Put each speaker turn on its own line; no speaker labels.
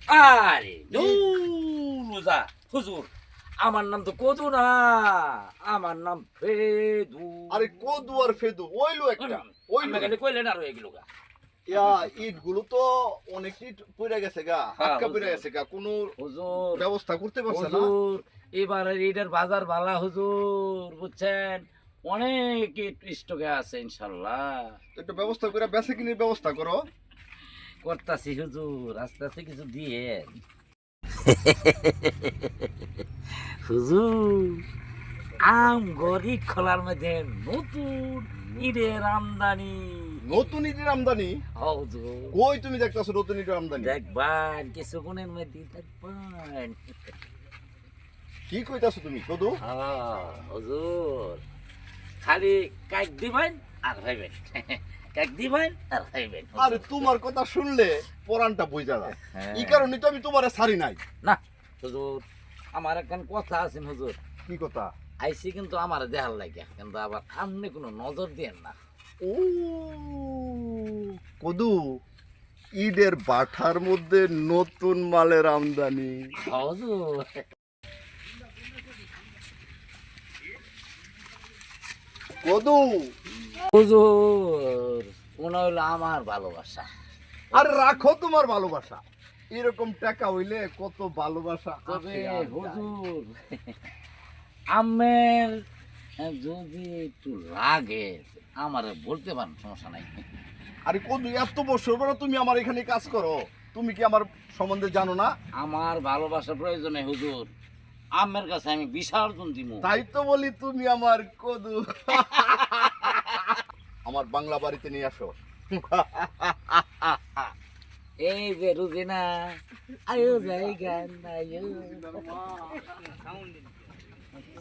আরে রোজা হুজুর, আমার নাম তো কদু না, আমার নাম ফেদু।
আরে কদু আর ফেদু ওইলো একটা ওইলো।
খালি কইলেন আর হয়ে গেল গা।
ইয়া ইট গুলো তো অনেক ইট পড়ে গেছে গা, হাক্কা পড়ে গেছে গা, কোনো
হুজুর
ব্যবস্থা করতে পারছে না।
হুজুর এবারে এটার বাজার ভালা হুজুর, বুঝছেন, অনেক স্টকে আছে ইনশাল্লাহ।
তো একটা ব্যবস্থা করে বেচে কিনে ব্যবস্থা করো।
করতাছি হুজুর, আস্তে আস্তে কিছু দিয়ে হুজুর। আম গরি খোলার মধ্যে নতুন ইটের আমদানি।
নতুন ইটের আমদানি?
হুজুর
কই তুমি দেখতাছো নতুন ইটের আমদানি?
দেখবেন কিছুক্ষণের মধ্যে দেখবেন।
কি কইতাছো তুমি কদু?
হুজুর খালি কাক দিবেন আর ভাইবেন, কাক দিবেন আর ভাইবেন।
আরে তোমার কথা শুনলে পরানটা বইজা যায়,
হ্যাঁ।
এই কারণে তো আমি তোমারে ছাড়ি নাই।
না হুজুর, আমার একখান কথা আছে হুজুর।
কি কথা?
আইসি কিন্তু আমার দেহার লাগে, কিন্তু আবার আপনি কোনো নজর দিয়েন না।
ও কদু, ঈদের বাঠার মধ্যে নতুন মালের আমদানি।
হুজুর
কদু,
হুজুর মনে হইলো আমার ভালোবাসা।
আরে রাখো তোমার ভালোবাসা, এরকম টাকা হইলে কত ভালোবাসা
তবে
আসে আর যায়।
হুজুর আমের যদি একটু লাগে আমারে বলতে পারেন, সমস্যা নাই।
আরে কদু, এত বছর পরে তুমি আমার এখানে কাজ করো, তুমি কি আমার সম্বন্ধে জানো না?
আমার ভালোবাসা প্রয়োজনে হুজুর, আমের কাছে আমি বিসর্জন দিব।
তাই তো বলি তুমি আমার কদু। আমার বাংলা বাড়িতে নিয়ে আসো।
এই যে রুজিনা আয়ো যাই গান আয়ো।